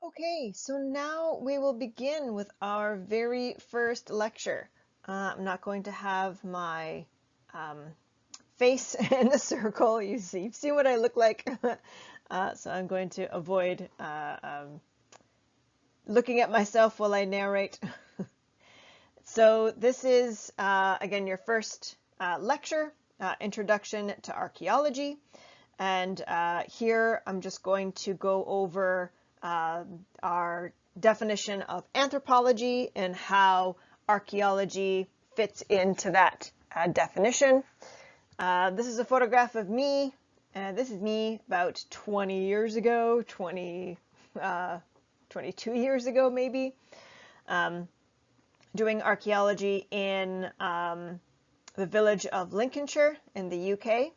Okay, so now we will begin with our very first lecture. I'm not going to have my um, face in the circle. You've seen what I look like. So I'm going to avoid looking at myself while I narrate. So this is, again, your first lecture, Introduction to Archaeology. And here I'm just going to go over our definition of anthropology and how archaeology fits into that definition. This is a photograph of me. This is me about 20 years ago, 22 years ago maybe, doing archaeology in the village of Lincolnshire in the UK.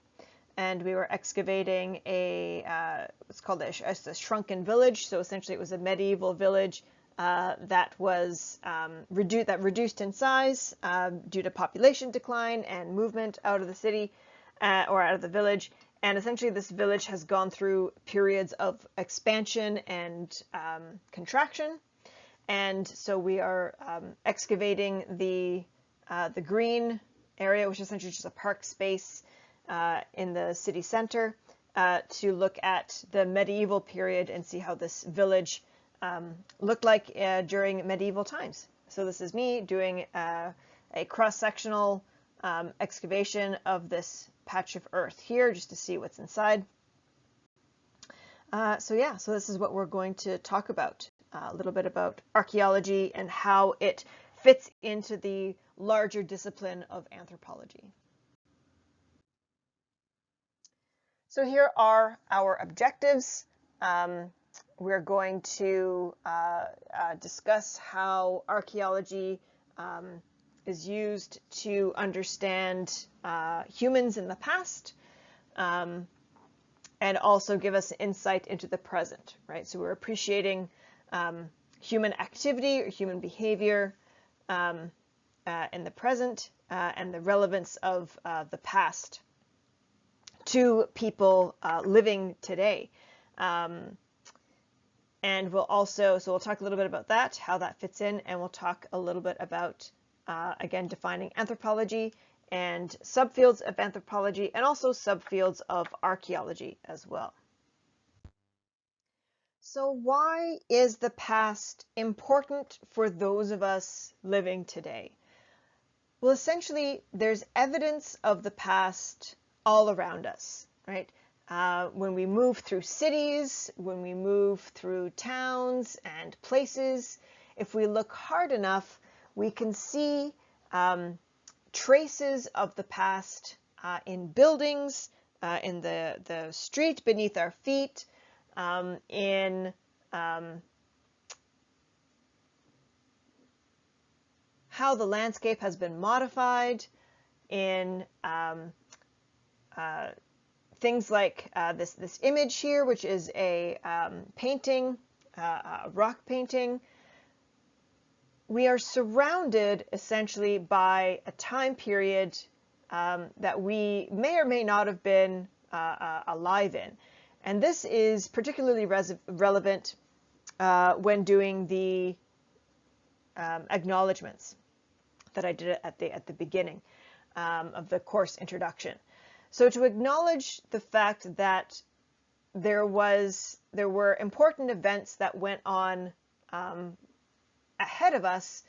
And we were excavating it's called a shrunken village. So essentially it was a medieval village that was reduced in size due to population decline and movement out of the city or out of the village. And essentially this village has gone through periods of expansion and contraction. And so we are excavating the green area, which is essentially just a park space in the city center, to look at the medieval period and see how this village looked like during medieval times. So this is me doing a cross-sectional excavation of this patch of earth here, just to see what's inside. So this is what we're going to talk about, a little bit about archaeology and how it fits into the larger discipline of anthropology. So here are our objectives. We're going to discuss how archaeology is used to understand humans in the past, and also give us insight into the present, right? So we're appreciating human activity or human behavior in the present and the relevance of the past to people living today. And we'll talk a little bit about that, how that fits in, and we'll talk a little bit about, again, defining anthropology and subfields of anthropology and also subfields of archaeology as well. So why is the past important for those of us living today? Well, essentially, there's evidence of the past all around us, right? When we move through cities, when we move through towns and places, if we look hard enough, we can see traces of the past in buildings, in the street beneath our feet, in how the landscape has been modified, in things like this image here, which is a painting, a rock painting. We are surrounded essentially by a time period that we may or may not have been alive in. And this is particularly relevant when doing the acknowledgements that I did at the beginning of the course introduction. So to acknowledge the fact that there were important events that went on ahead of us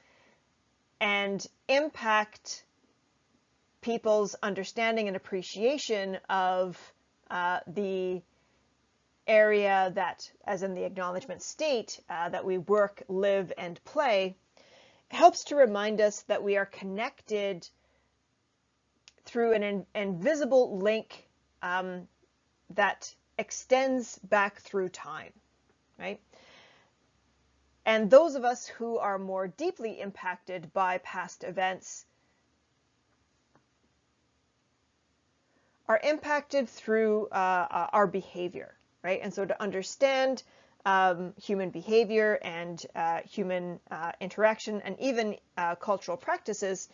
and impact people's understanding and appreciation of the area that, as in the acknowledgement state, that we work, live, and play, helps to remind us that we are connected through an invisible link that extends back through time, right? And those of us who are more deeply impacted by past events are impacted through our behavior, right? And so to understand human behavior and human interaction and even cultural practices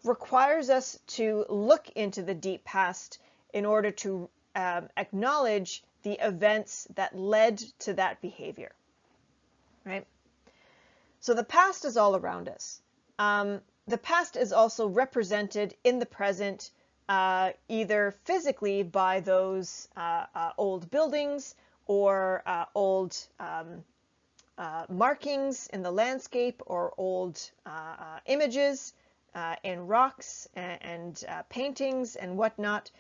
requires us to look into the deep past in order to acknowledge the events that led to that behavior. right? So the past is all around us. The past is also represented in the present, either physically by those old buildings or old markings in the landscape or old images in rocks and paintings and whatnot.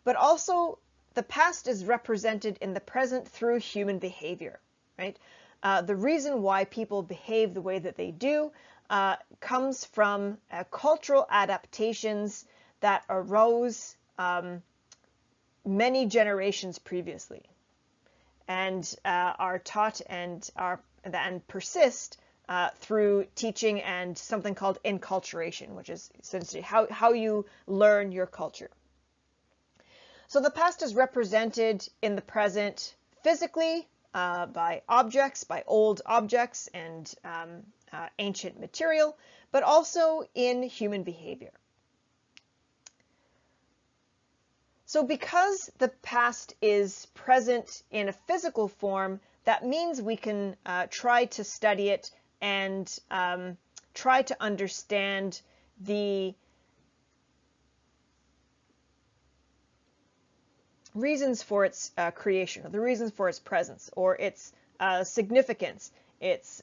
But also the past is represented in the present through human behavior, right? The reason why people behave the way that they do comes from cultural adaptations that arose many generations previously and are taught and persist through teaching and something called enculturation, which is essentially how you learn your culture. So the past is represented in the present physically by objects, by old objects and ancient material, but also in human behavior. So because the past is present in a physical form, that means we can try to study it and try to understand the reasons for its creation, or the reasons for its presence, or its significance, its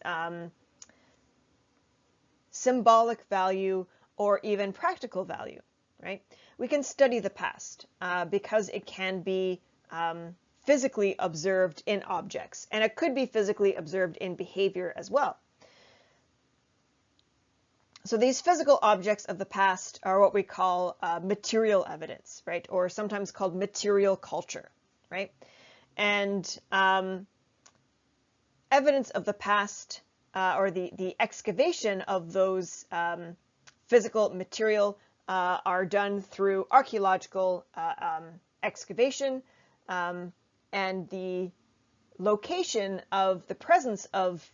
symbolic value, or even practical value, right? We can study the past because it can be physically observed in objects, and it could be physically observed in behavior as well. So these physical objects of the past are what we call material evidence, right? Or sometimes called material culture, right? And evidence of the past or the excavation of those physical material are done through archaeological excavation, and the location of the presence of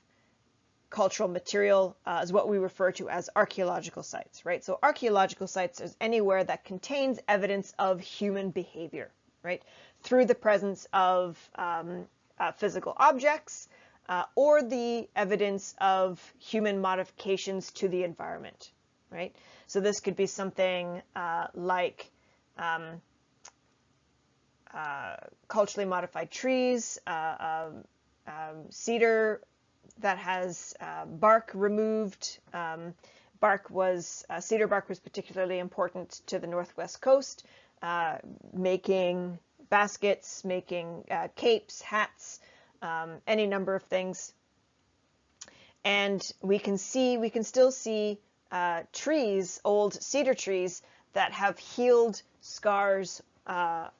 cultural material is what we refer to as archaeological sites, right? So archaeological sites is anywhere that contains evidence of human behavior, right? Through the presence of physical objects or the evidence of human modifications to the environment, right? So this could be something like culturally modified trees, cedar that has bark removed. Cedar bark was particularly important to the Northwest Coast, making baskets, making capes, hats, any number of things. And we can still see trees, old cedar trees that have healed scars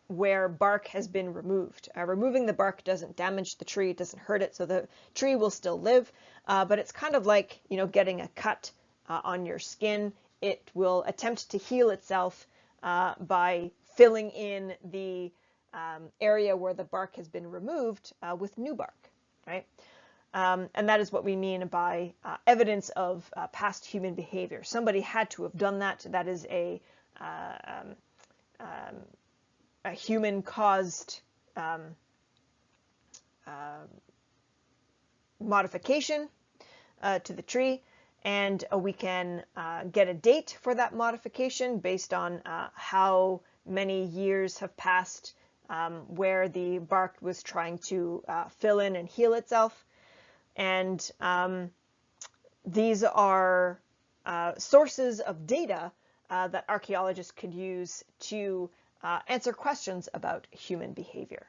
where bark has been removed. Removing the bark doesn't damage the tree, it doesn't hurt it, so the tree will still live, but it's kind of like, getting a cut on your skin. It will attempt to heal itself by filling in the area where the bark has been removed with new bark, right? And that is what we mean by evidence of past human behavior. Somebody had to have done that. That is a human-caused modification to the tree, and we can get a date for that modification based on how many years have passed where the bark was trying to fill in and heal itself. And these are sources of data that archaeologists could use to answer questions about human behavior.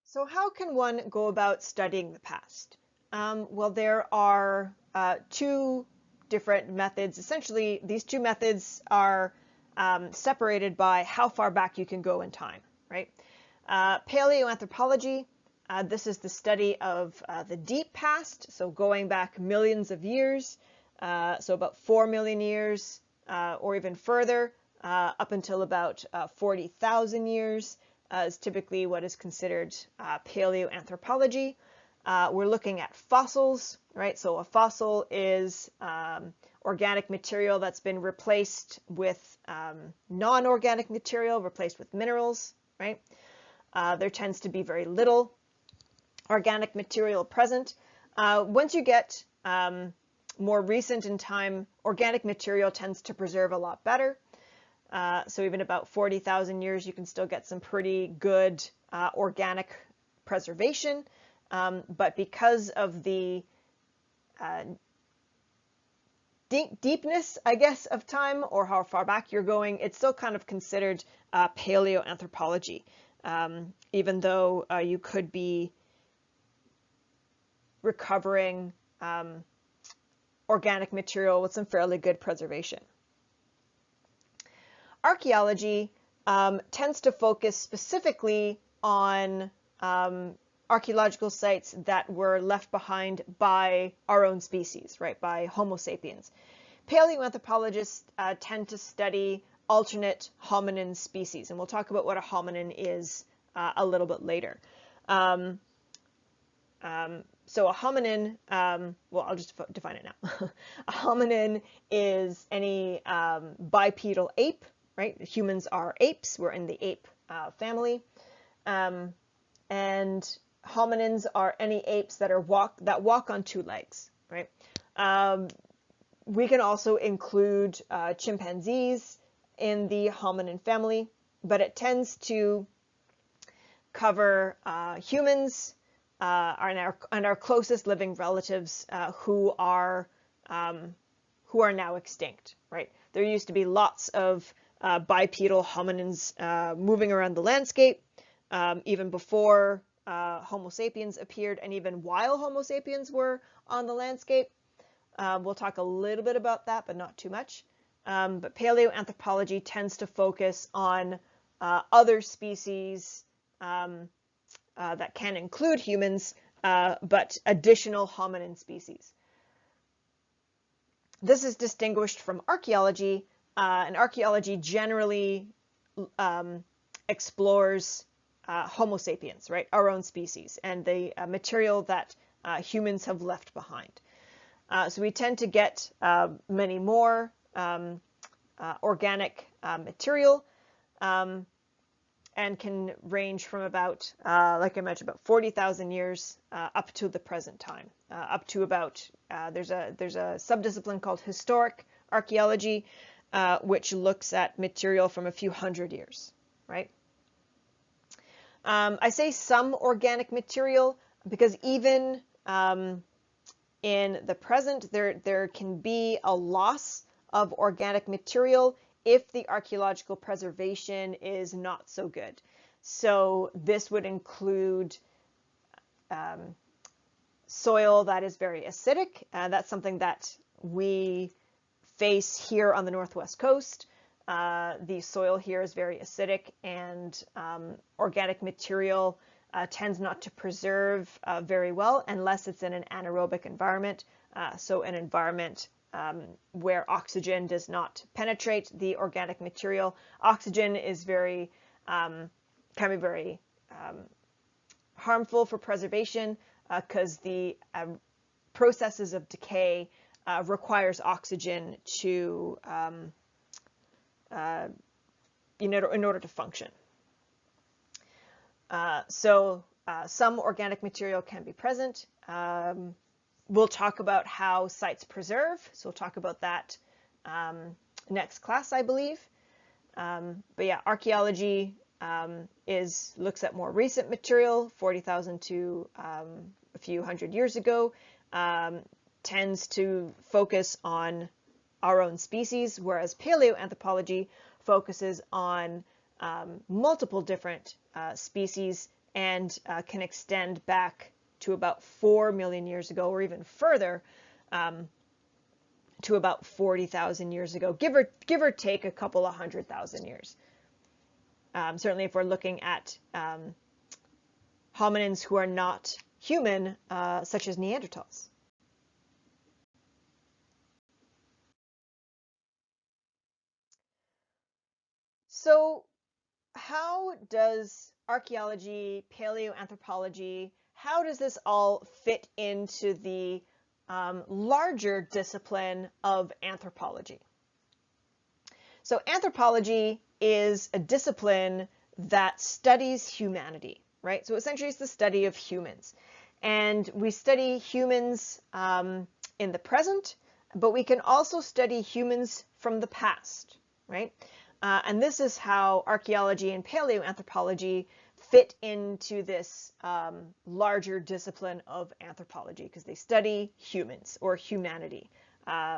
So how can one go about studying the past? Well, there are two different methods. Essentially, these two methods are separated by how far back you can go in time, right? Paleoanthropology, this is the study of the deep past, so going back millions of years, so about 4 million years or even further, up until about 40,000 years is typically what is considered paleoanthropology. We're looking at fossils, right? So a fossil is organic material that's been replaced with non-organic material, replaced with minerals, right? There tends to be very little organic material present. Once you get more recent in time, organic material tends to preserve a lot better. So even about 40,000 years, you can still get some pretty good organic preservation. But because of the deepness, I guess, of time, or how far back you're going, it's still kind of considered paleoanthropology, even though you could be recovering organic material with some fairly good preservation. Archaeology tends to focus specifically on archaeological sites that were left behind by our own species, right, by Homo sapiens. Paleoanthropologists tend to study alternate hominin species, and we'll talk about what a hominin is a little bit later. So a hominin, well, I'll just define it now. A hominin is any bipedal ape, right? Humans are apes. We're in the ape family. And hominins are any apes that walk on two legs, right? We can also include chimpanzees in the hominin family, but it tends to cover humans and our closest living relatives who are now extinct, right? There used to be lots of bipedal hominins moving around the landscape, even before Homo sapiens appeared, and even while Homo sapiens were on the landscape. We'll talk a little bit about that, but not too much. But paleoanthropology tends to focus on other species that can include humans, but additional hominin species. This is distinguished from archaeology, and archaeology generally explores Homo sapiens, right, our own species, and the material that humans have left behind. So we tend to get many more organic material, and can range from about, like I mentioned, about 40,000 years up to the present time. Up to about, there's a subdiscipline called historic archaeology, which looks at material from a few hundred years, right? I say some organic material because even in the present, there can be a loss of organic material if the archaeological preservation is not so good. So this would include soil that is very acidic. That's something that we face here on the Northwest Coast. The soil here is very acidic, and organic material tends not to preserve very well unless it's in an anaerobic environment, so an environment where oxygen does not penetrate the organic material. Oxygen is can be very harmful for preservation because the processes of decay requires oxygen to in order to function. So some organic material can be present. We'll talk about how sites preserve, so we'll talk about that next class, I believe. But yeah, archaeology looks at more recent material, 40,000 to a few hundred years ago, tends to focus on our own species, whereas paleoanthropology focuses on multiple different species and can extend back to about 4 million years ago, or even further, to about 40,000 years ago, give or take a couple of 100,000 years. certainly if we're looking at hominins who are not human, such as Neanderthals. So how does archaeology, paleoanthropology, how does this all fit into the larger discipline of anthropology? So anthropology is a discipline that studies humanity, right? So essentially it's the study of humans. And we study humans in the present, but we can also study humans from the past, right? And this is how archaeology and paleoanthropology fit into this larger discipline of anthropology, because they study humans or humanity.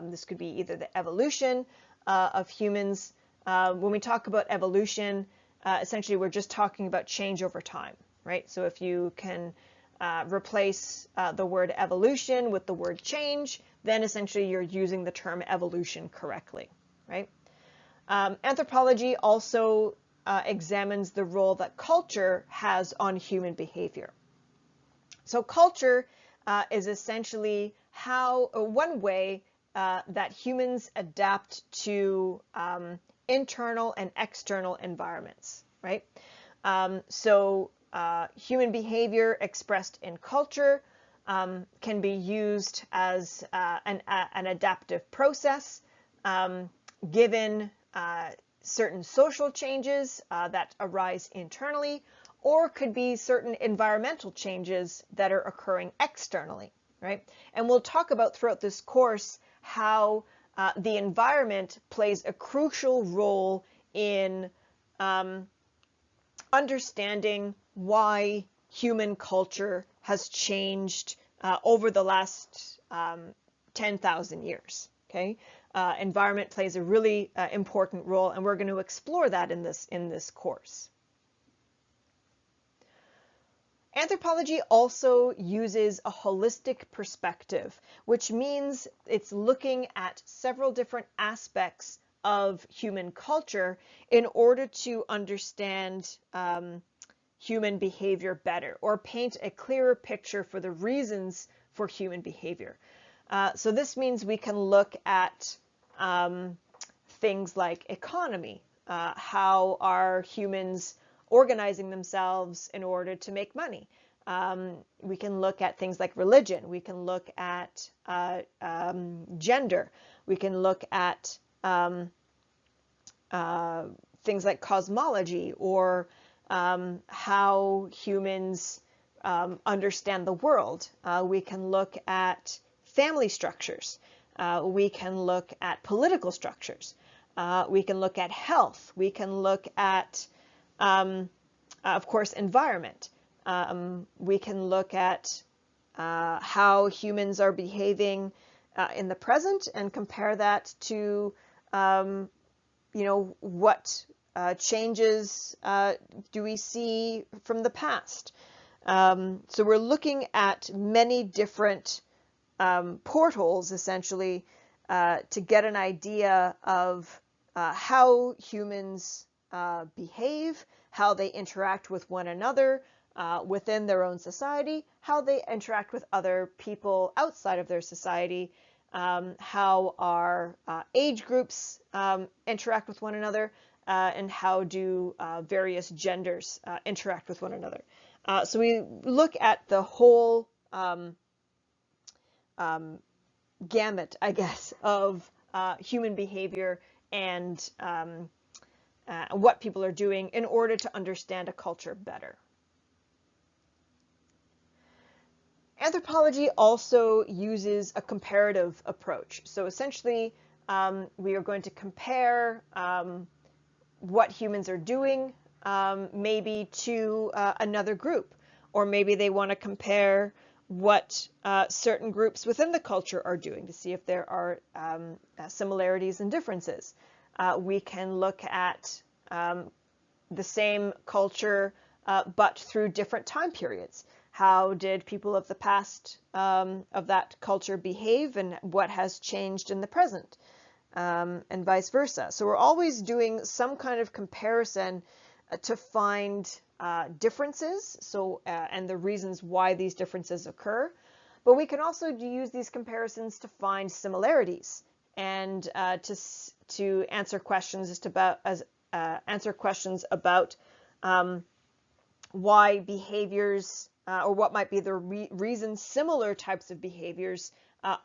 This could be either the evolution of humans. When we talk about evolution, essentially we're just talking about change over time, right? So if you can replace the word evolution with the word change, then essentially you're using the term evolution correctly, right? Anthropology also examines the role that culture has on human behavior. So culture is essentially one way that humans adapt to internal and external environments, right? So human behavior expressed in culture can be used as an adaptive process given certain social changes that arise internally, or could be certain environmental changes that are occurring externally, right? And we'll talk about throughout this course how the environment plays a crucial role in understanding why human culture has changed over the last 10,000 years, okay? Environment plays a really important role, and we're going to explore that in this course. Anthropology also uses a holistic perspective, which means it's looking at several different aspects of human culture in order to understand human behavior better, or paint a clearer picture for the reasons for human behavior. So this means we can look at things like economy. How are humans organizing themselves in order to make money? We can look at things like religion. We can look at gender. We can look at things like cosmology, or how humans understand the world. We can look at family structures. We can look at political structures. We can look at health. We can look at, of course, environment. We can look at how humans are behaving in the present and compare that to, what changes do we see from the past. So we're looking at many different portals, essentially, to get an idea of how humans behave, how they interact with one another within their own society, how they interact with other people outside of their society, how our age groups interact with one another, and how do various genders interact with one another. So we look at the whole gamut, I guess, of human behavior and what people are doing in order to understand a culture better. Anthropology also uses a comparative approach. So essentially, we are going to compare what humans are doing maybe to another group, or maybe they want to compare what certain groups within the culture are doing to see if there are similarities and differences. We can look at the same culture but through different time periods. How did people of the past of that culture behave, and what has changed in the present, and vice versa. So we're always doing some kind of comparison to find differences, so and the reasons why these differences occur. But we can also use these comparisons to find similarities and to answer questions about why behaviors or what might be the reasons similar types of behaviors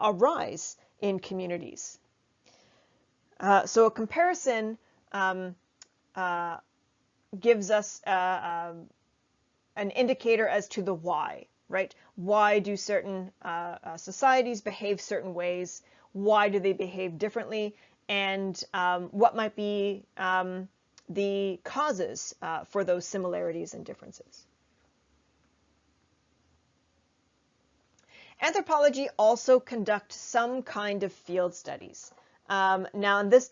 arise in communities. So a comparison gives us an indicator as to the why, right? Why do certain societies behave certain ways? Why do they behave differently? And what might be the causes for those similarities and differences? Anthropology also conducts some kind of field studies. Now, this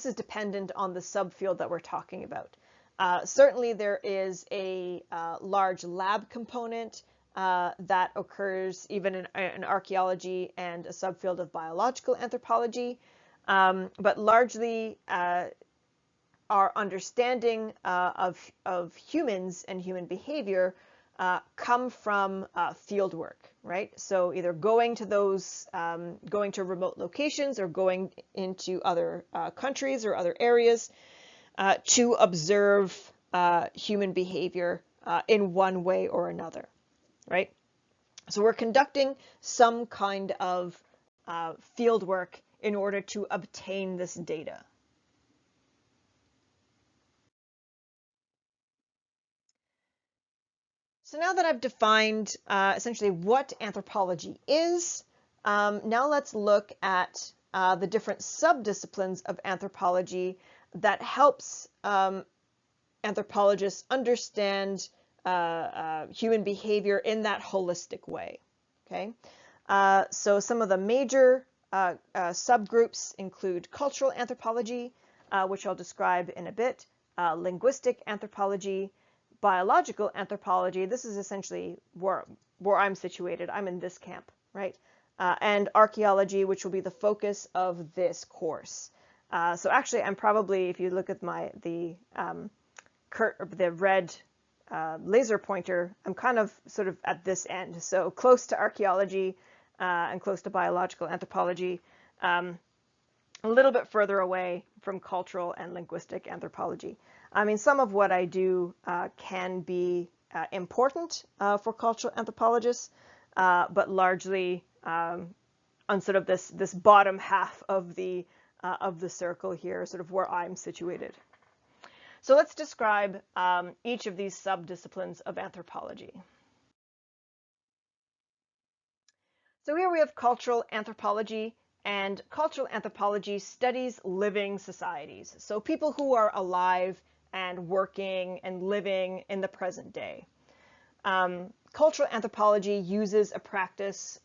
is dependent on the subfield that we're talking about. Certainly there is a large lab component that occurs even in archaeology and a subfield of biological anthropology, but largely our understanding of humans and human behavior come from field work, right? So either going to remote locations or going into other countries or other areas to observe human behavior in one way or another, right? So we're conducting some kind of field work in order to obtain this data. So now that I've defined essentially what anthropology is, now let's look at the different subdisciplines of anthropology that helps anthropologists understand human behavior in that holistic way. Okay, so some of the major subgroups include cultural anthropology, which I'll describe in a bit, linguistic anthropology, biological anthropology. This is essentially where I'm situated. I'm in this camp, right? And archaeology, which will be the focus of this course. So actually, I'm probably, if you look at the red laser pointer, I'm kind of sort of at this end, so close to archaeology and close to biological anthropology, a little bit further away from cultural and linguistic anthropology. I mean, some of what I do can be important for cultural anthropologists, but largely on sort of this bottom half of the circle here, sort of where I'm situated. So let's describe each of these subdisciplines of anthropology. So here we have cultural anthropology, and cultural anthropology studies living societies. So people who are alive and working and living in the present day. Cultural anthropology uses a practice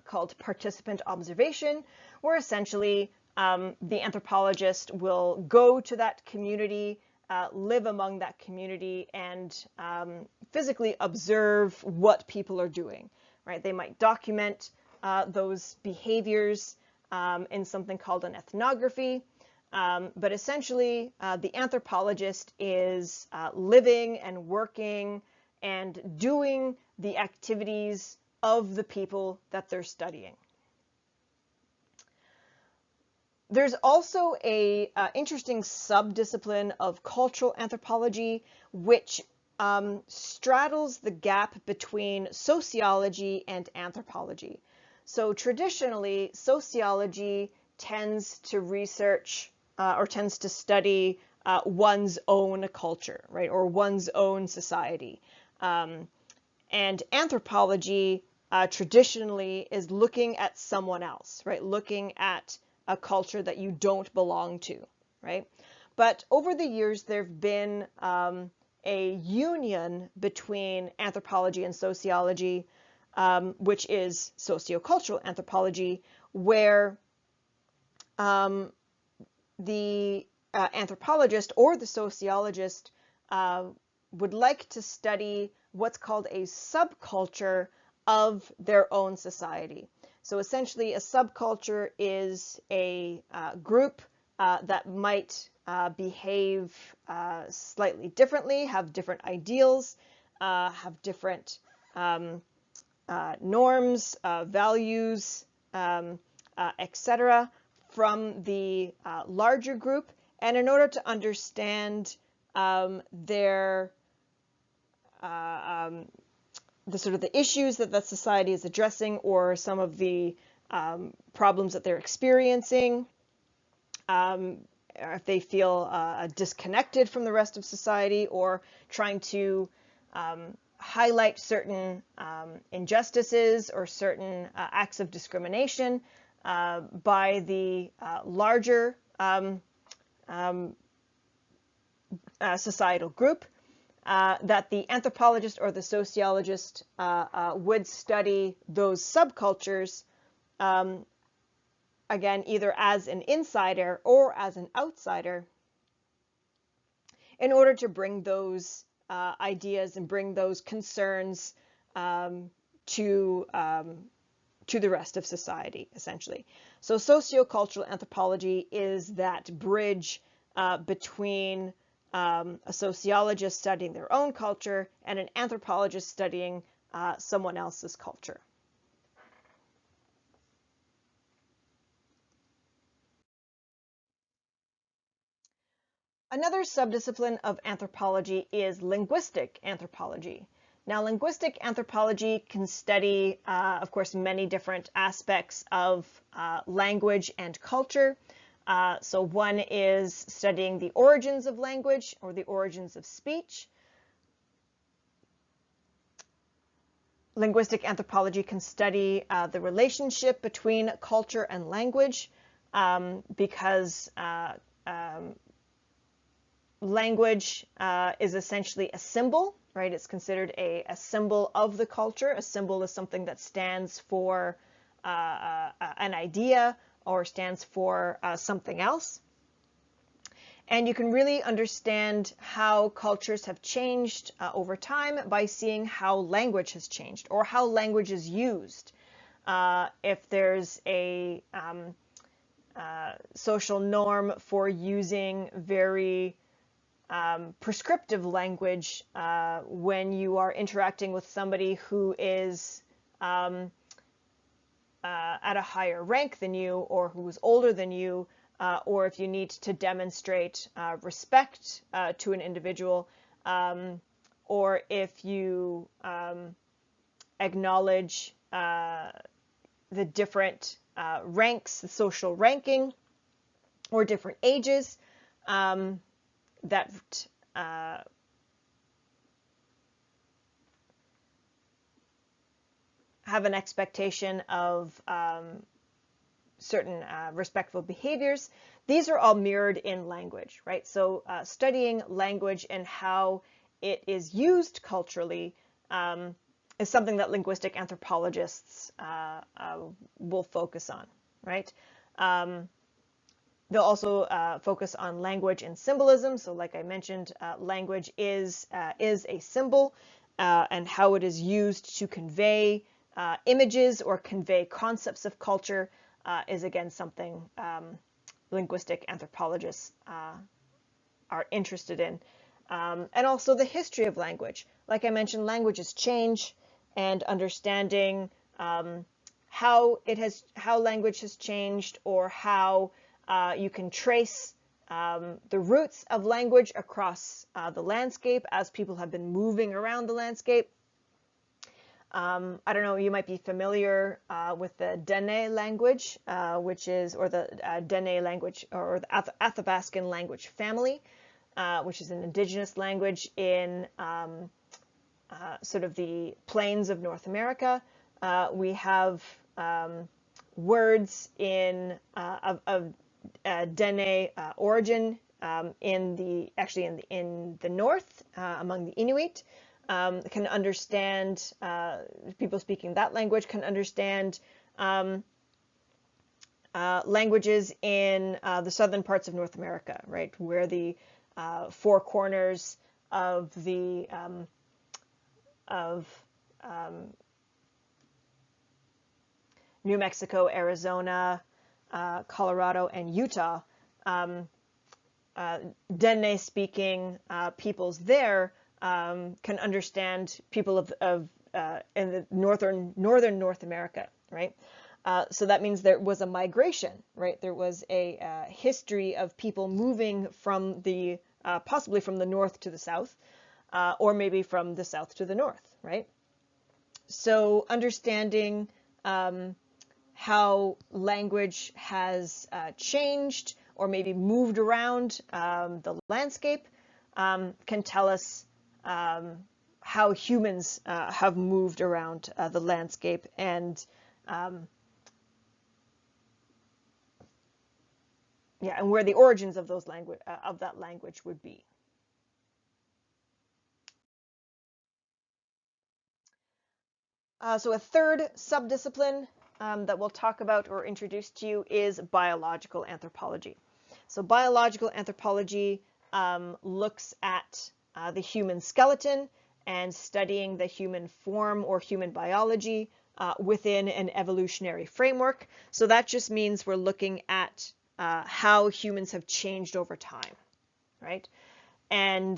called participant observation, where essentially the anthropologist will go to that community, live among that community, and physically observe what people are doing, right? They might document those behaviors in something called an ethnography. But essentially, the anthropologist is living and working and doing the activities of the people that they're studying. There's also a interesting subdiscipline of cultural anthropology, which straddles the gap between sociology and anthropology. So traditionally, sociology tends to research or tends to study one's own culture, right, or one's own society. And anthropology traditionally is looking at someone else, right, looking at a culture that you don't belong to, right? But over the years, there have been a union between anthropology and sociology, which is sociocultural anthropology, where the anthropologist or the sociologist would like to study what's called a subculture of their own society. So essentially, a subculture is a group that might behave slightly differently, have different ideals, have different norms, values, etc., from the larger group. And in order to understand their the sort of the issues that that society is addressing, or some of the problems that they're experiencing, if they feel disconnected from the rest of society, or trying to highlight certain injustices or certain acts of discrimination by the larger societal group, that the anthropologist or the sociologist would study those subcultures, again, either as an insider or as an outsider, in order to bring those ideas and bring those concerns to the rest of society, essentially. So sociocultural anthropology is that bridge between a sociologist studying their own culture and an anthropologist studying someone else's culture. Another subdiscipline of anthropology is linguistic anthropology. Now, linguistic anthropology can study, of course, many different aspects of language and culture. So one is studying the origins of language or the origins of speech. Linguistic anthropology can study the relationship between culture and language, because language is essentially a symbol, right? It's considered a symbol of the culture. A symbol is something that stands for an idea or stands for something else. And you can really understand how cultures have changed over time by seeing how language has changed or how language is used. If there's a social norm for using very prescriptive language when you are interacting with somebody who is at a higher rank than you, or who is older than you, or if you need to demonstrate respect to an individual, or if you acknowledge the different ranks, the social ranking, or different ages, that have an expectation of certain respectful behaviors. These are all mirrored in language, right? So studying language and how it is used culturally is something that linguistic anthropologists will focus on, right? They'll also focus on language and symbolism. So like I mentioned, language is a symbol, and how it is used to convey images or convey concepts of culture is, again, something linguistic anthropologists are interested in. And also the history of language. Like I mentioned, languages change, and understanding how language has changed, or how you can trace the roots of language across the landscape as people have been moving around the landscape. I don't know, you might be familiar with the Dene language, which is, or the Dene language, or the Athabascan language family, which is an indigenous language in sort of the plains of North America. We have words in of Dene origin in the north among the Inuit. Can understand, people speaking that language can understand languages in the southern parts of North America, right, where the four corners of the New Mexico, Arizona, Colorado, and Utah Dene-speaking peoples there can understand people of in the northern North America, right? So that means there was a migration, right? There was a history of people moving from the possibly from the north to the south, or maybe from the south to the north, right? So understanding how language has changed or maybe moved around the landscape can tell us how humans have moved around the landscape and yeah, and where the origins of those language of that language would be. So a third subdiscipline that we'll talk about or introduce to you is biological anthropology. So biological anthropology looks at the human skeleton and studying the human form or human biology within an evolutionary framework. So that just means we're looking at how humans have changed over time, right? And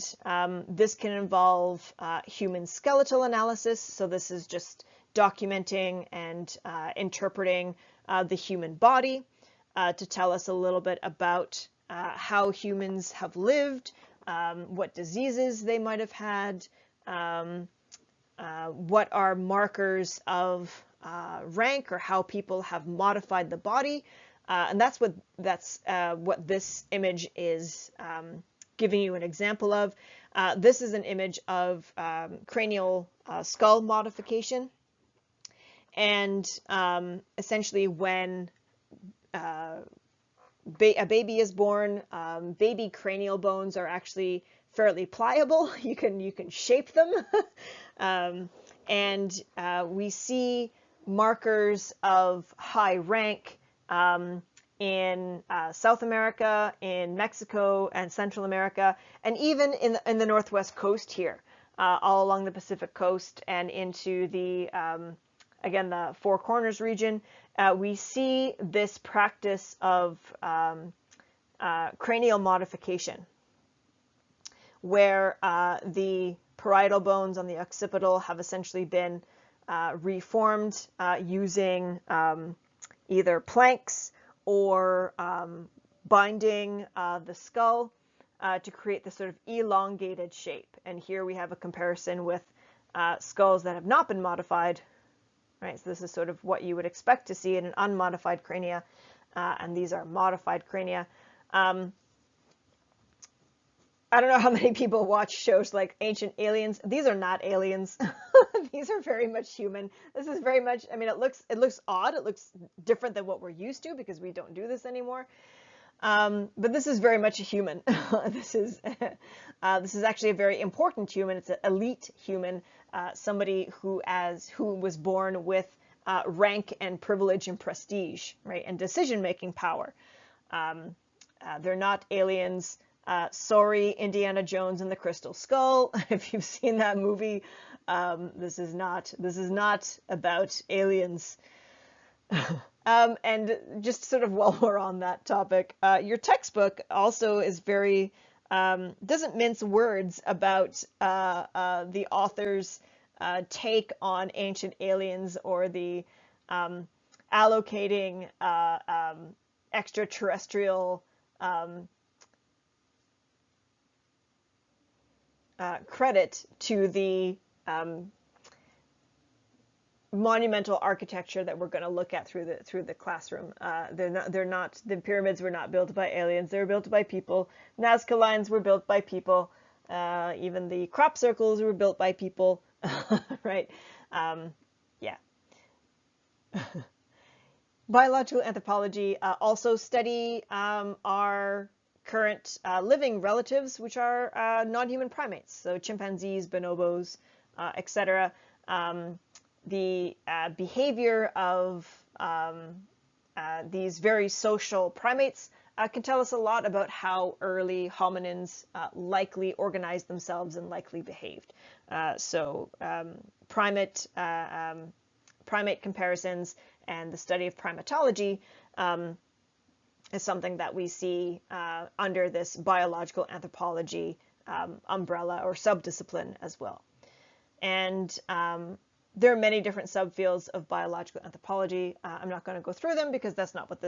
this can involve human skeletal analysis. So this is just documenting and interpreting the human body to tell us a little bit about how humans have lived, what diseases they might have had, what are markers of rank or how people have modified the body. And that's what this image is giving you an example of. This is an image of cranial skull modification. And essentially when a baby is born, baby cranial bones are actually fairly pliable. You can shape them. And we see markers of high rank in South America, in Mexico and Central America, and even in the Northwest coast here, all along the Pacific coast and into the, again, the Four Corners region. We see this practice of cranial modification, where the parietal bones on the occipital have essentially been reformed using either planks or binding the skull to create this sort of elongated shape. And here we have a comparison with skulls that have not been modified, right? So this is sort of what you would expect to see in an unmodified crania, and these are modified crania. I don't know how many people watch shows like Ancient Aliens. These are not aliens. These are very much human. This is very much, I mean, it looks odd. It looks different than what we're used to because we don't do this anymore. But this is very much a human. This is actually a very important human. It's an elite human, somebody who was born with rank and privilege and prestige, right, and decision-making power. They're not aliens. Sorry, Indiana Jones and the Crystal Skull. If you've seen that movie, this is not about aliens. And just sort of while we're on that topic, your textbook also is very doesn't mince words about the author's take on ancient aliens or the allocating extraterrestrial credit to the monumental architecture that we're going to look at through the classroom. The pyramids were not built by aliens. They were built by people. Nazca lines were built by people. Even the crop circles were built by people, right? Yeah. Biological anthropology also study our current living relatives, which are non-human primates, so chimpanzees, bonobos, etc. The behavior of these very social primates can tell us a lot about how early hominins likely organized themselves and likely behaved. So primate comparisons and the study of primatology is something that we see under this biological anthropology umbrella or subdiscipline as well. And there are many different subfields of biological anthropology. I'm not going to go through them because that's not what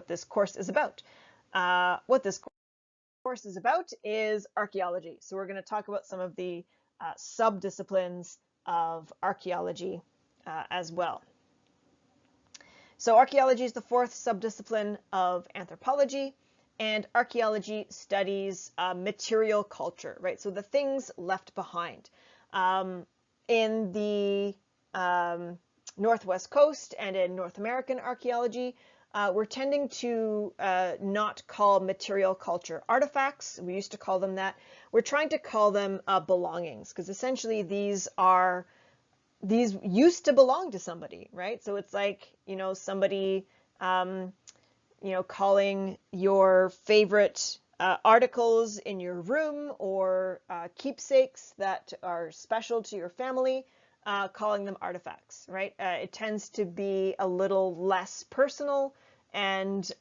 this course is about. What this course is about is archaeology. So we're going to talk about some of the subdisciplines of archaeology as well. So archaeology is the fourth subdiscipline of anthropology, and archaeology studies material culture, right? So the things left behind. In the Northwest Coast and in North American archaeology, we're tending to not call material culture artifacts. We used to call them that. We're trying to call them belongings, because essentially these used to belong to somebody, right? So it's like, somebody, calling your favorite articles in your room or keepsakes that are special to your family, calling them artifacts, right? It tends to be a little less personal, and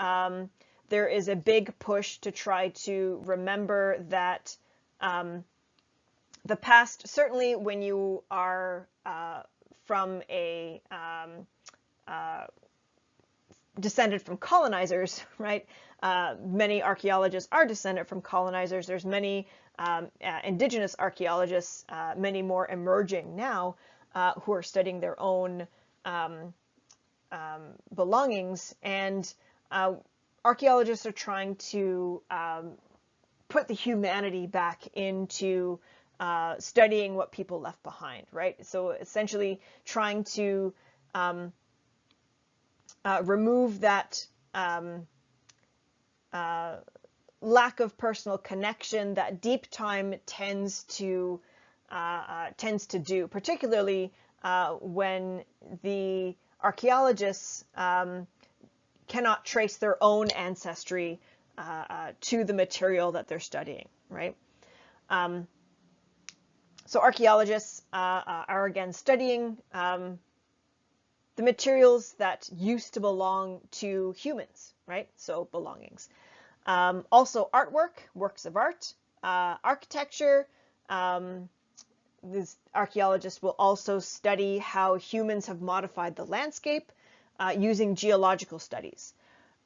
there is a big push to try to remember that the past, certainly when you are from a descended from colonizers, right? Many archaeologists are descended from colonizers. There's many indigenous archaeologists, many more emerging now, who are studying their own belongings, and archaeologists are trying to put the humanity back into studying what people left behind, right? So essentially trying to remove that lack of personal connection that deep time tends to do, particularly when the archaeologists cannot trace their own ancestry to the material that they're studying, right? So archaeologists are again studying the materials that used to belong to humans, right? So belongings. Also artwork, works of art, architecture. These archaeologists will also study how humans have modified the landscape using geological studies.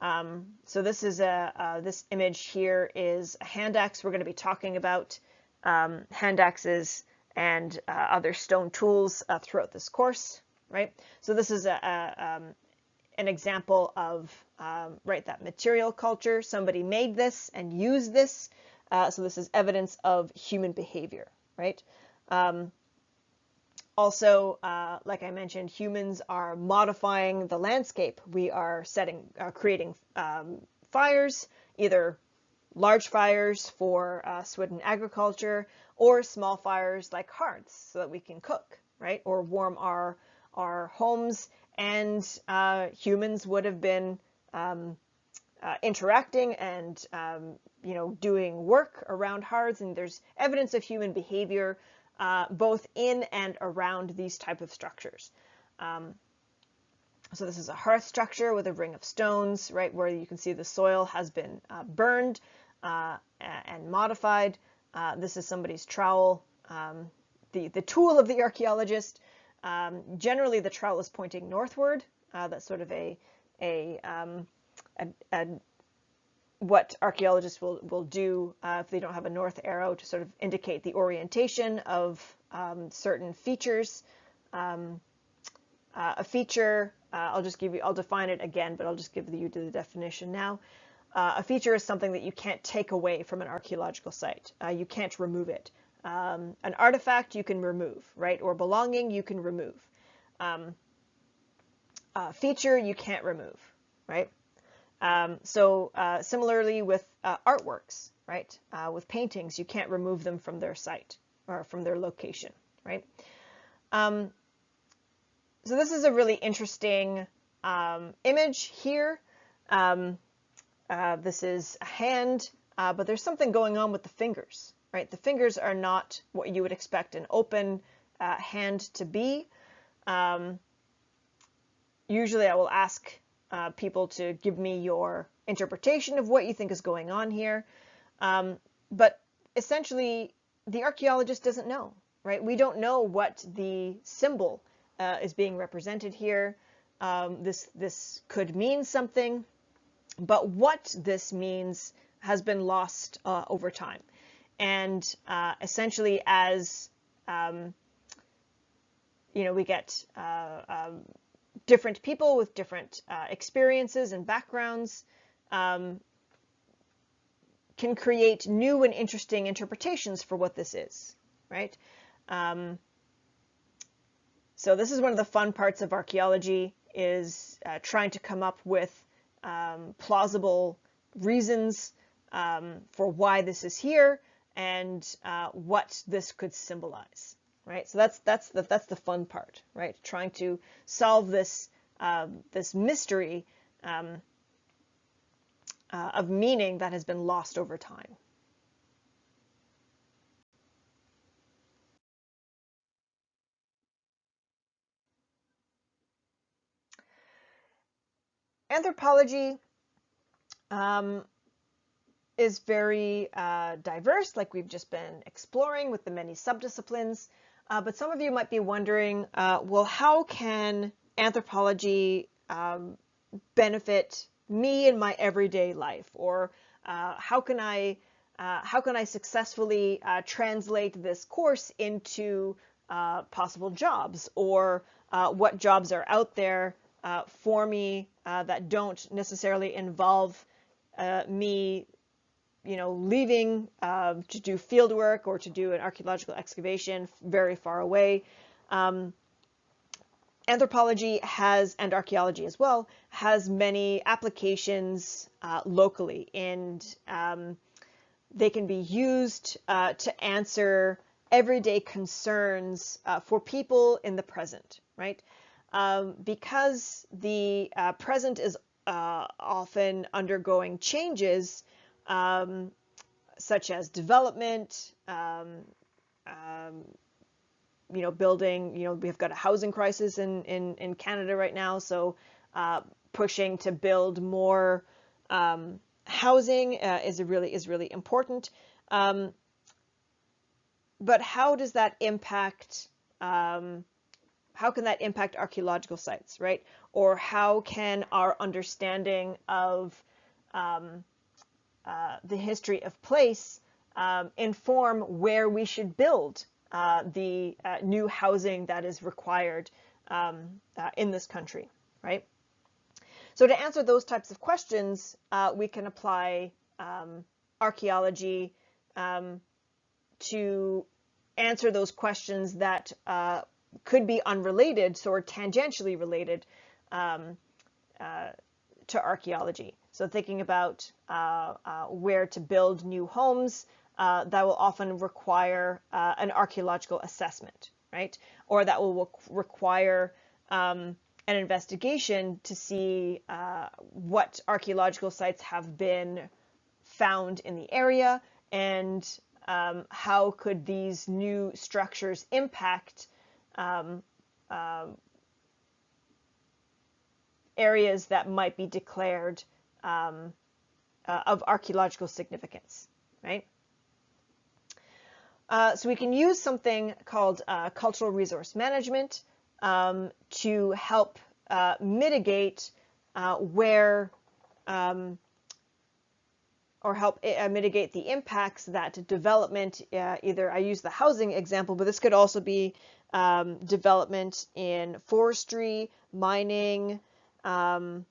So this is this image here is a hand axe. We're going to be talking about hand axes and other stone tools throughout this course, right? So this is an example of right, that material culture. Somebody made this and used this, so this is evidence of human behavior, right? Also, like I mentioned, humans are modifying the landscape. We are creating fires, either large fires for Swidden agriculture, or small fires like hearths, so that we can cook, right, or warm our homes. And humans would have been interacting and doing work around hearths, and there's evidence of human behavior both in and around these type of structures. So this is a hearth structure with a ring of stones, right, where you can see the soil has been burned and modified. This is somebody's trowel. The tool of the archaeologist. Generally, the trowel is pointing northward. That's sort of what archaeologists will do if they don't have a north arrow, to sort of indicate the orientation of certain features. A feature, I'll define it again, but I'll just give you the definition now. A feature is something that you can't take away from an archaeological site. You can't remove it. An artifact you can remove, right? Or belonging you can remove. Feature you can't remove, right? So similarly with artworks, right? With paintings, you can't remove them from their site or from their location, right? So this is a really interesting image here. This is a hand, but there's something going on with the fingers, right? The fingers are not what you would expect an open hand to be. Usually I will ask people to give me your interpretation of what you think is going on here. But essentially, the archaeologist doesn't know, right? We don't know what the symbol is being represented here. This could mean something, but what this means has been lost over time. And essentially, as we get different people with different experiences and backgrounds can create new and interesting interpretations for what this is, right? So this is one of the fun parts of archaeology, is trying to come up with plausible reasons for why this is here and what this could symbolize, right? So that's the fun part, right? Trying to solve this this mystery of meaning that has been lost over time. Anthropology is very diverse, like we've just been exploring with the many subdisciplines. But some of you might be wondering, well, how can anthropology benefit me in my everyday life? Or how can I successfully translate this course into possible jobs? Or what jobs are out there for me that don't necessarily involve me leaving to do field work or to do an archaeological excavation very far away. Anthropology has, and archaeology as well, has many applications locally, and they can be used to answer everyday concerns for people in the present, right? Because the present is often undergoing changes, such as development, building, we've got a housing crisis in Canada right now, so pushing to build more housing is really important. But how does that impact, how can that impact archaeological sites, right? Or how can our understanding of the history of place inform where we should build the new housing that is required in this country, right? So to answer those types of questions, we can apply archaeology to answer those questions that could be unrelated, so or tangentially related to archaeology. So thinking about where to build new homes, that will often require an archaeological assessment, right? Or that will require an investigation to see what archaeological sites have been found in the area, and how could these new structures impact areas that might be declared of archaeological significance, right? So we can use something called cultural resource management to help mitigate where or help mitigate the impacts that development, either I use the housing example, but this could also be development in forestry, mining, BC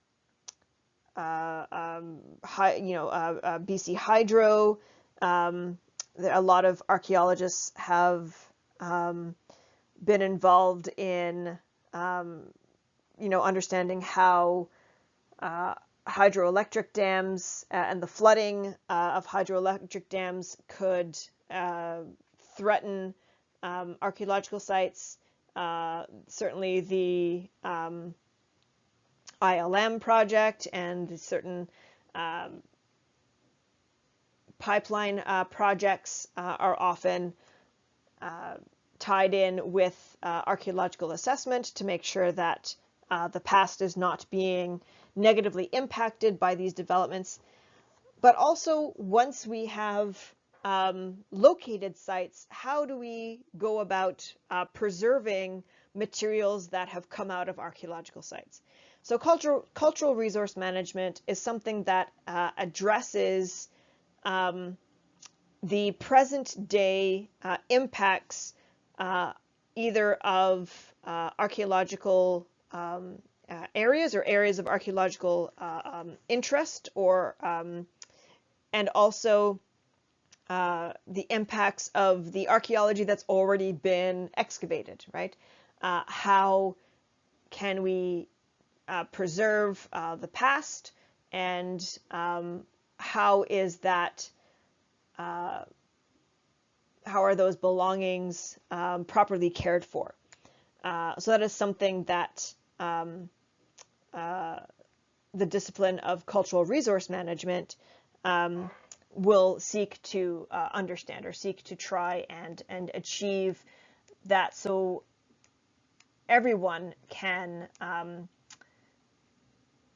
Hydro. A lot of archaeologists have been involved in, understanding how hydroelectric dams and the flooding of hydroelectric dams could threaten archaeological sites. Certainly the ILM project and certain pipeline projects are often tied in with archaeological assessment to make sure that the past is not being negatively impacted by these developments. But also, once we have located sites, how do we go about preserving materials that have come out of archaeological sites? So cultural resource management is something that addresses the present day impacts either of archaeological areas or areas of archaeological interest, or and also the impacts of the archaeology that's already been excavated, right? How can we preserve the past, and how is that, how are those belongings properly cared for? So that is something that the discipline of cultural resource management will seek to understand, or seek to try and achieve that, so everyone can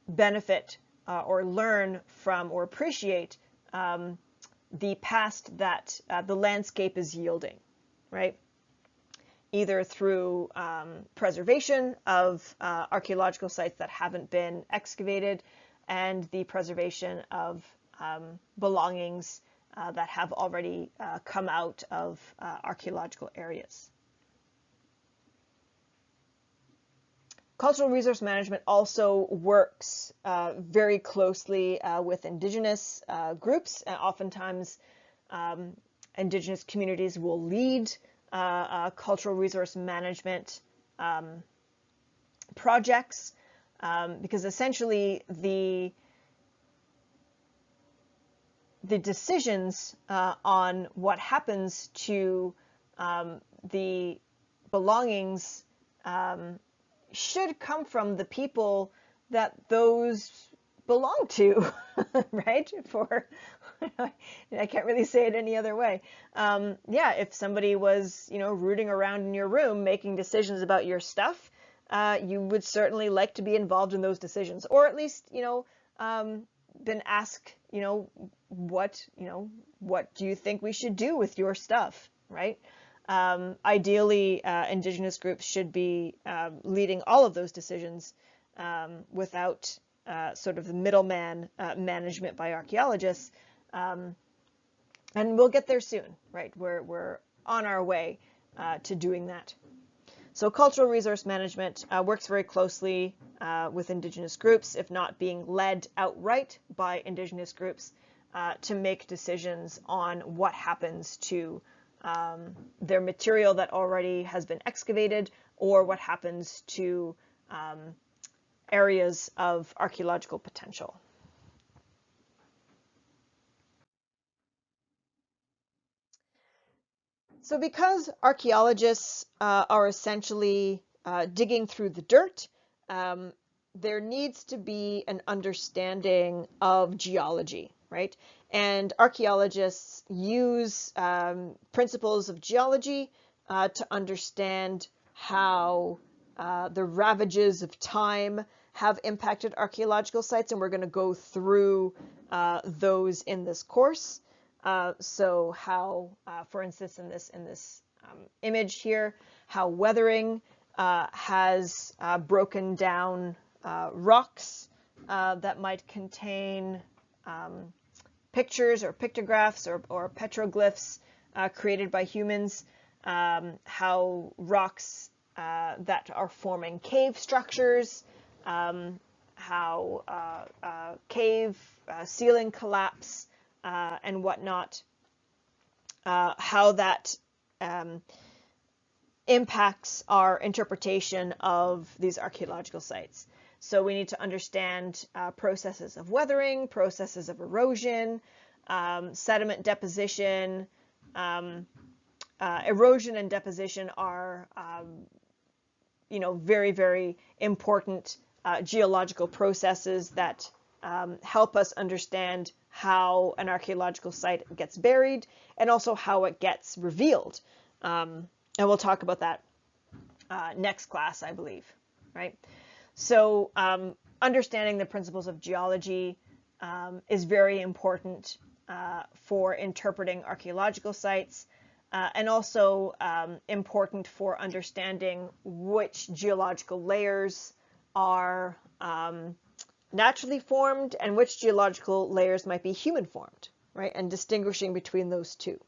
benefit or learn from or appreciate the past that the landscape is yielding, right? Either through preservation of archaeological sites that haven't been excavated, and the preservation of belongings that have already come out of archaeological areas. Cultural resource management also works very closely with Indigenous groups. Oftentimes, Indigenous communities will lead cultural resource management projects, because essentially the decisions on what happens to the belongings should come from the people that those belong to, right? I can't really say it any other way. Yeah, if somebody was, rooting around in your room making decisions about your stuff, you would certainly like to be involved in those decisions, or at least, been asked, what do you think we should do with your stuff, right? Ideally, Indigenous groups should be leading all of those decisions without sort of the middleman management by archaeologists. And we'll get there soon, right? We're on our way to doing that. So cultural resource management works very closely with Indigenous groups, if not being led outright by Indigenous groups, to make decisions on what happens to their material that already has been excavated, or what happens to areas of archaeological potential. So because archaeologists are essentially digging through the dirt, there needs to be an understanding of geology, right? And archaeologists use principles of geology to understand how the ravages of time have impacted archaeological sites, and we're going to go through those in this course. So how, for instance, in this image here, how weathering has broken down rocks that might contain pictures or pictographs or petroglyphs created by humans, how rocks that are forming cave structures, how cave ceiling collapse and whatnot, how that impacts our interpretation of these archaeological sites. So we need to understand processes of weathering, processes of erosion, sediment deposition. Erosion and deposition are, very, very important geological processes that help us understand how an archaeological site gets buried, and also how it gets revealed. And we'll talk about that next class, I believe, right? So understanding the principles of geology is very important for interpreting archaeological sites, and also important for understanding which geological layers are naturally formed and which geological layers might be human formed, right? And distinguishing between those two.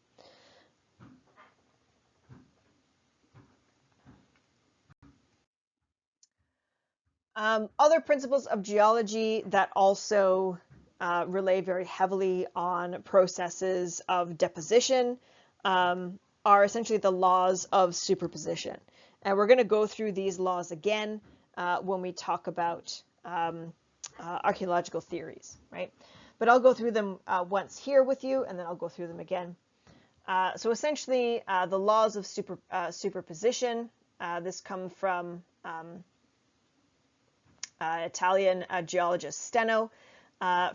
Other principles of geology that also rely very heavily on processes of deposition are essentially the laws of superposition. And we're going to go through these laws again when we talk about archaeological theories, right? But I'll go through them once here with you, and then I'll go through them again. So essentially, the laws of superposition, this comes from Italian geologist Steno,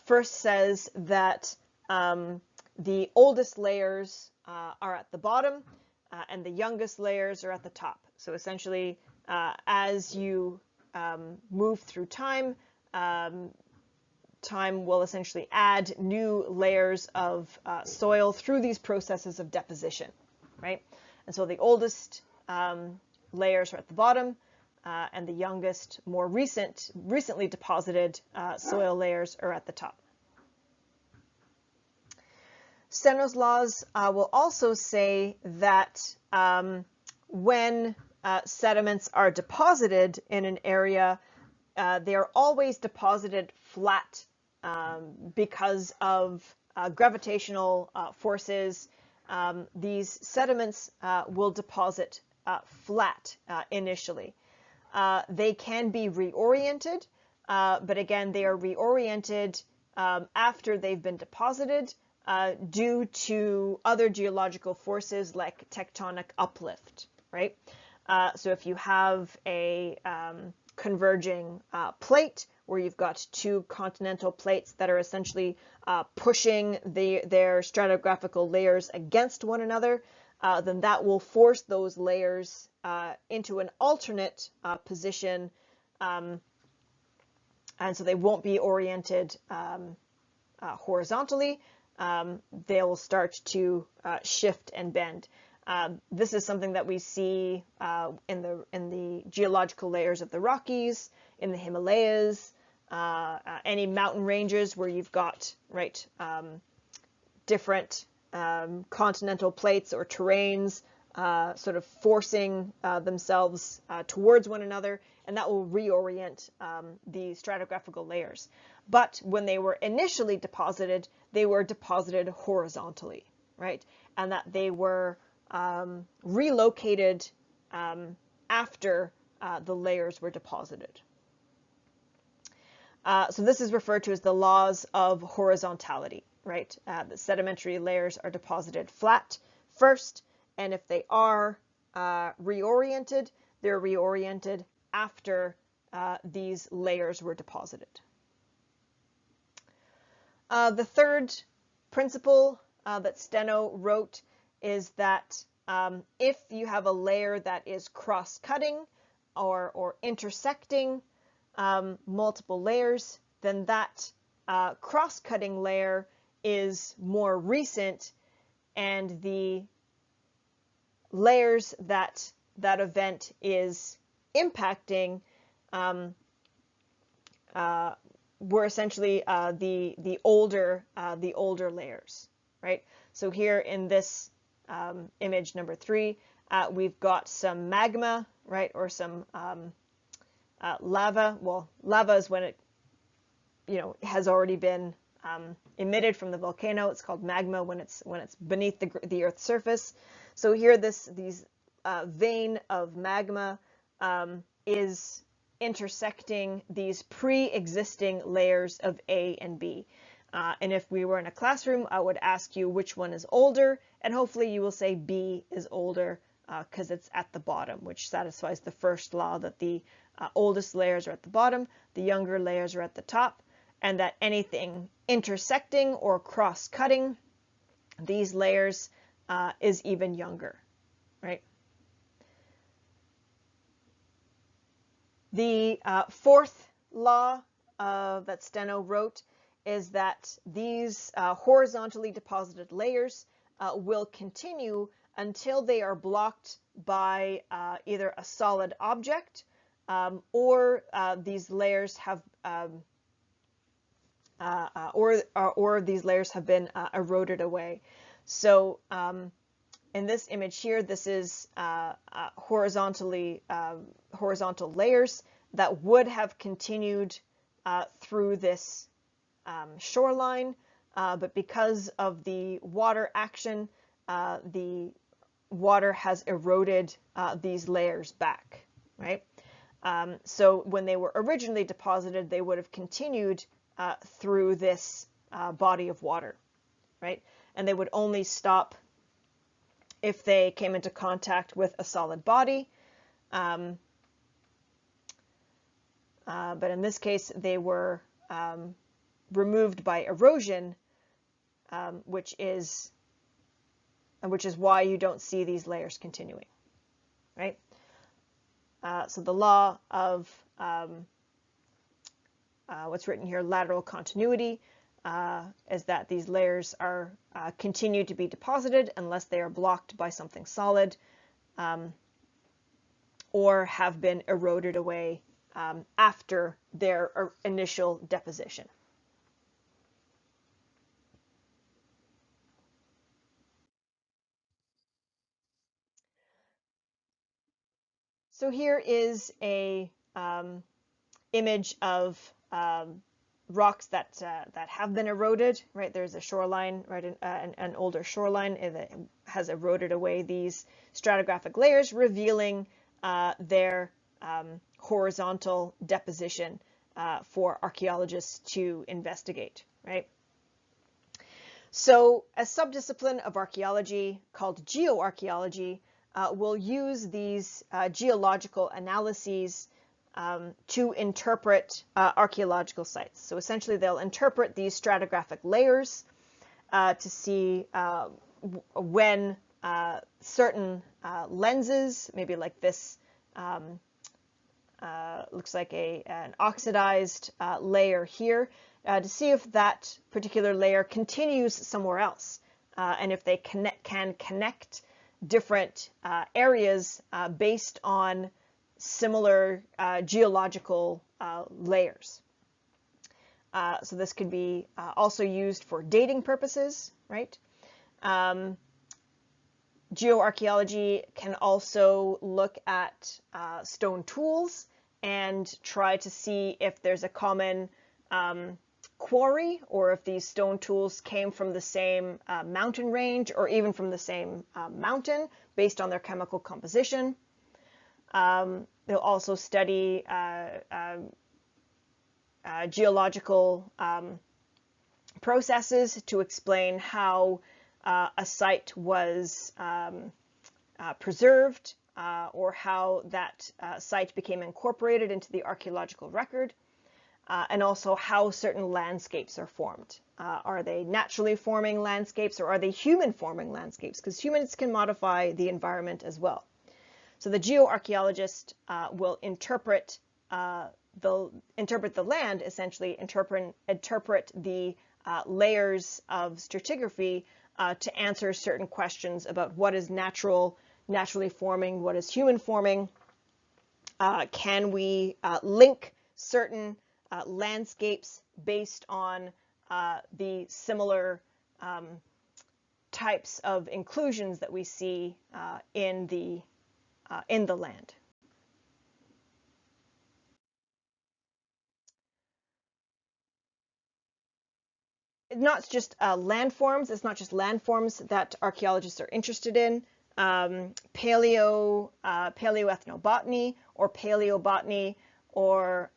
first says that the oldest layers are at the bottom and the youngest layers are at the top. So essentially, as you move through time, time will essentially add new layers of soil through these processes of deposition, right? And so the oldest layers are at the bottom, and the youngest, more recently deposited soil layers are at the top. Steno's laws will also say that when sediments are deposited in an area, they are always deposited flat because of gravitational forces. These sediments will deposit flat initially. They can be reoriented, but again, they are reoriented after they've been deposited due to other geological forces like tectonic uplift, right? So if you have a converging plate where you've got two continental plates that are essentially pushing their stratigraphical layers against one another, then that will force those layers into an alternate position, and so they won't be oriented horizontally. They'll start to shift and bend. This is something that we see in the geological layers of the Rockies, in the Himalayas, any mountain ranges where you've got different continental plates or terrains sort of forcing themselves towards one another, and that will reorient the stratigraphical layers. But when they were initially deposited, they were deposited horizontally, right? And that they were relocated after the layers were deposited. So this is referred to as the laws of horizontality, right? The sedimentary layers are deposited flat first, and if they are reoriented, they're reoriented after these layers were deposited. The third principle that Steno wrote is that if you have a layer that is cross-cutting or intersecting multiple layers, then that cross-cutting layer is more recent, and the layers that that event is impacting were essentially the older layers, right? So here in this image number 3, we've got some magma, right, or some lava. Well, lava is when it, has already been emitted from the volcano. It's called magma when it's beneath the Earth's surface. So here, these vein of magma is intersecting these pre-existing layers of A and B. And if we were in a classroom, I would ask you which one is older, and hopefully you will say B is older because it's at the bottom, which satisfies the first law that the oldest layers are at the bottom, the younger layers are at the top, and that anything intersecting or cross-cutting these layers is even younger, right? The fourth law that Steno wrote is that these horizontally deposited layers will continue until they are blocked by either a solid object or these layers have or these layers have been eroded away. So in this image here, this is horizontal layers that would have continued through this shoreline, but because of the water action, the water has eroded these layers back, right? So when they were originally deposited, they would have continued through this body of water, right? And they would only stop if they came into contact with a solid body. But in this case, they were removed by erosion, which is why you don't see these layers continuing, right? So the law of what's written here, lateral continuity, is that these layers are continue to be deposited unless they are blocked by something solid or have been eroded away after their initial deposition. So here is a image of rocks that have been eroded, right? There's a shoreline, right? An older shoreline that has eroded away these stratigraphic layers, revealing their horizontal deposition for archaeologists to investigate, right? So a subdiscipline of archaeology called geoarchaeology will use these geological analyses to interpret archaeological sites. So essentially they'll interpret these stratigraphic layers to see when certain lenses, maybe like this, looks like an oxidized layer here, to see if that particular layer continues somewhere else, and if they can connect different areas based on similar geological layers. So this could be also used for dating purposes, right? Geoarchaeology can also look at stone tools and try to see if there's a common quarry, or if these stone tools came from the same mountain range, or even from the same mountain based on their chemical composition. They'll also study geological processes to explain how a site was preserved, or how that site became incorporated into the archaeological record, and also how certain landscapes are formed. Are they naturally forming landscapes, or are they human forming landscapes? Because humans can modify the environment as well. So the geoarchaeologist will interpret the land, essentially interpret the layers of stratigraphy to answer certain questions about what is naturally forming, what is human forming. Can we link certain landscapes based on the similar types of inclusions that we see in the land? Not just landforms. It's not just landforms that archaeologists are interested in. Paleoethnobotany or paleobotany or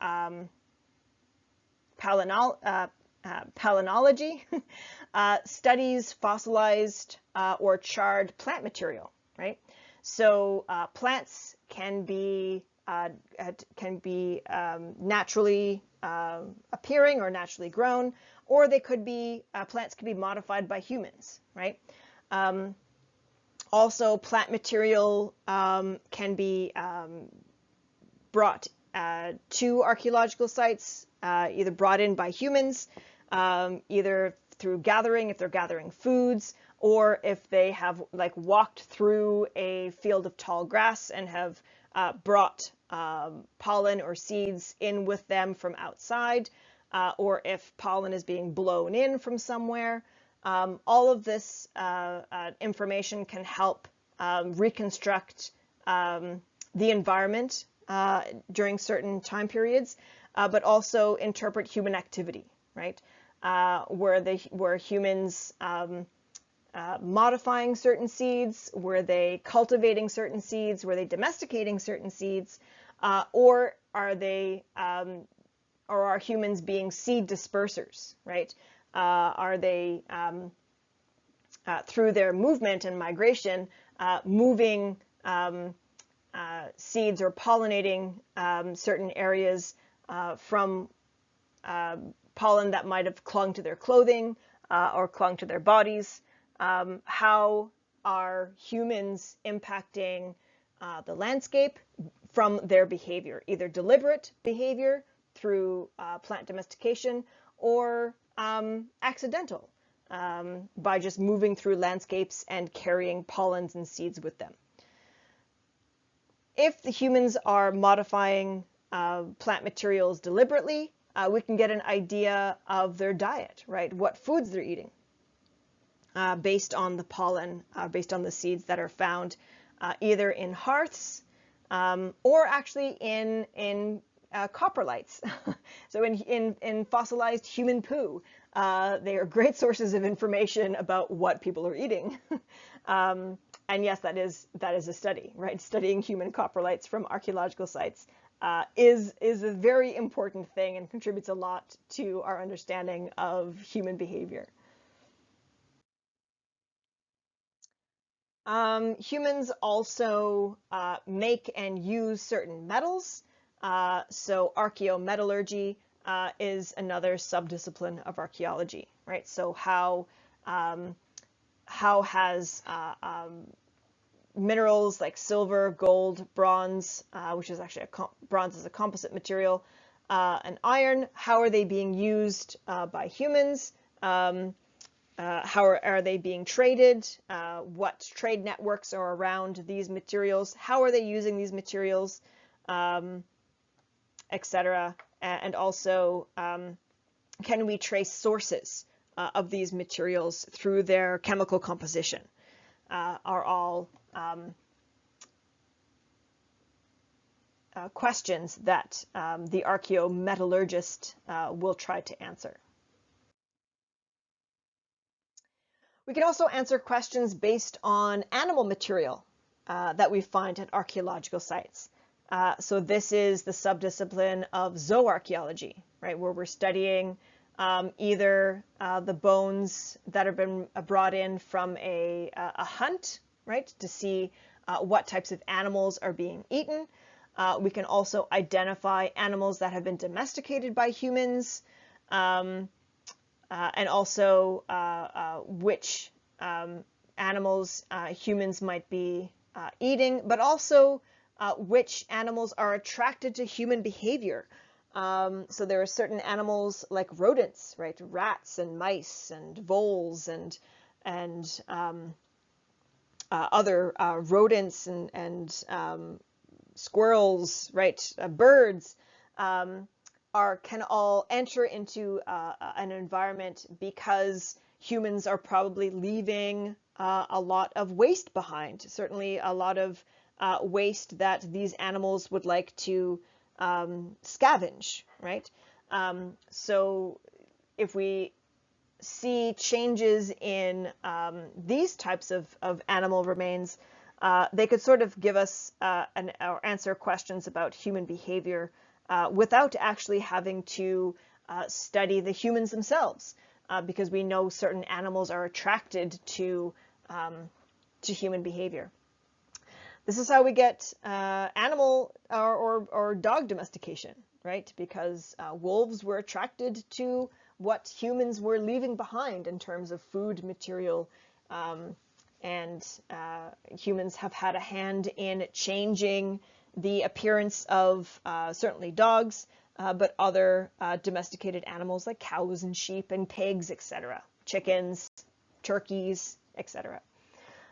palynology studies fossilized or charred plant material, right? So plants can be naturally appearing or naturally grown, or they could be plants can be modified by humans, right? Also, plant material can be brought to archaeological sites, either brought in by humans, either through gathering, if they're gathering foods, or if they have like walked through a field of tall grass and have brought pollen or seeds in with them from outside, or if pollen is being blown in from somewhere. All of this information can help reconstruct the environment during certain time periods, but also interpret human activity, right? Were humans modifying certain seeds? Were they cultivating certain seeds? Were they domesticating certain seeds? Or are they, or are humans being seed dispersers, right? Are they, through their movement and migration, moving seeds or pollinating certain areas from pollen that might have clung to their clothing or clung to their bodies? How are humans impacting the landscape from their behavior, either deliberate behavior through plant domestication or accidental, by just moving through landscapes and carrying pollens and seeds with them. If the humans are modifying plant materials deliberately, we can get an idea of their diet, right? What foods they're eating, based on the pollen, based on the seeds that are found either in hearths or actually in coprolites. So in fossilized human poo, they are great sources of information about what people are eating. And yes, that is a study, right? Studying human coprolites from archaeological sites is a very important thing and contributes a lot to our understanding of human behavior. Humans also make and use certain metals. So archaeometallurgy is another subdiscipline of archaeology, right? So how has minerals like silver, gold, bronze, which is actually bronze is a composite material, and iron, how are they being used by humans? How are they being traded? What trade networks are around these materials? How are they using these materials, etc.? And also, can we trace sources of these materials through their chemical composition? Are all questions that the archaeometallurgist will try to answer. We can also answer questions based on animal material that we find at archaeological sites. So this is the subdiscipline of zooarchaeology, right, where we're studying either the bones that have been brought in from a hunt, right, to see what types of animals are being eaten. We can also identify animals that have been domesticated by humans, and also which animals humans might be eating, but also which animals are attracted to human behavior. So there are certain animals like rodents, right? Rats and mice and voles and other rodents and squirrels, right? Birds can all enter into an environment because humans are probably leaving a lot of waste behind. Certainly a lot of waste that these animals would like to scavenge, right? So if we see changes in these types of animal remains, they could sort of give us or answer questions about human behavior without actually having to study the humans themselves, because we know certain animals are attracted to human behavior. This is how we get animal or dog domestication, right? Because wolves were attracted to what humans were leaving behind in terms of food material, and humans have had a hand in changing the appearance of certainly dogs, but other domesticated animals like cows and sheep and pigs, etc., chickens, turkeys, etc.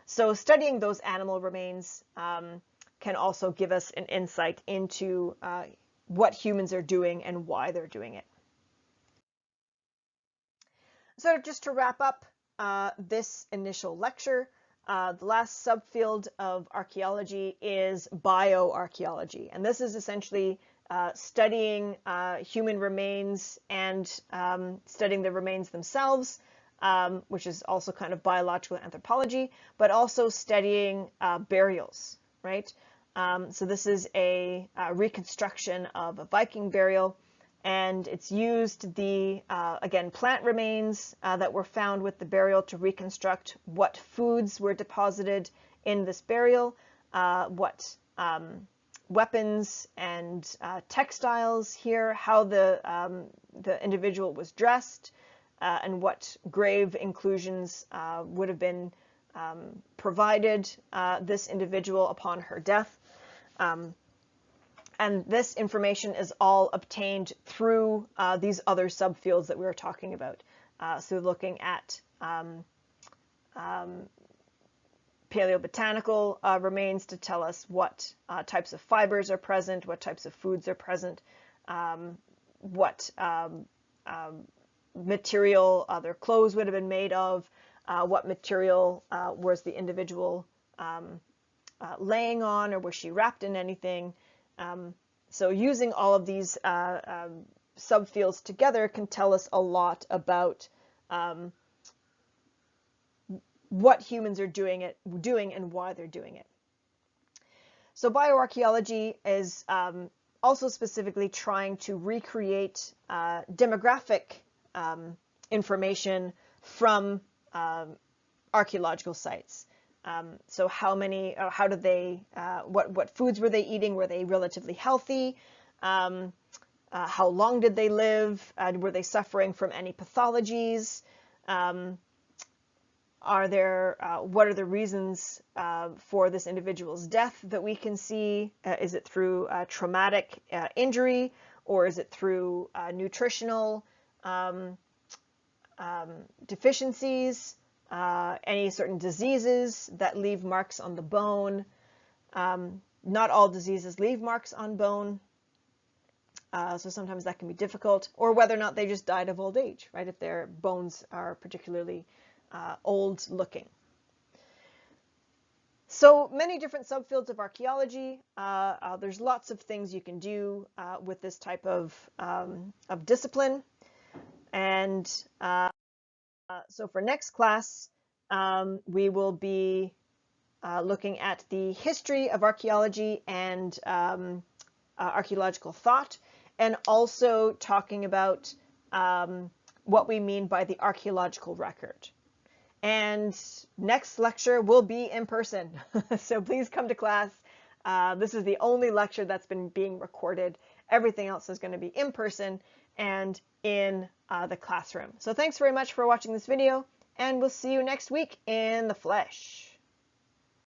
So studying those animal remains can also give us an insight into what humans are doing and why they're doing it. So just to wrap up this initial lecture, the last subfield of archaeology is bioarchaeology, and this is essentially studying human remains and studying the remains themselves, which is also kind of biological anthropology, but also studying burials, right? So this is a reconstruction of a Viking burial, and it's used the, again, plant remains that were found with the burial to reconstruct what foods were deposited in this burial, what weapons and textiles here, how the individual was dressed, and what grave inclusions would have been provided this individual upon her death. And this information is all obtained through these other subfields that we were talking about. So looking at paleobotanical remains to tell us what types of fibers are present, what types of foods are present, what material their clothes would have been made of, what material was the individual laying on, or was she wrapped in anything. So using all of these subfields together can tell us a lot about what humans are doing and why they're doing it. So bioarchaeology is also specifically trying to recreate demographic information from archaeological sites. So how did they, what foods were they eating? Were they relatively healthy? How long did they live? Were they suffering from any pathologies? What are the reasons for this individual's death that we can see? Is it through traumatic injury, or is it through nutritional deficiencies? Any certain diseases that leave marks on the bone? Not all diseases leave marks on bone, so sometimes that can be difficult. Or whether or not they just died of old age, right? If their bones are particularly old looking. So many different subfields of archaeology. There's lots of things you can do with this type of discipline. And so for next class, we will be looking at the history of archaeology and archaeological thought, and also talking about what we mean by the archaeological record. And next lecture will be in person, so please come to class. This is the only lecture that's been being recorded. Everything else is going to be in person and in the classroom. So thanks very much for watching this video, and we'll see you next week in the flesh.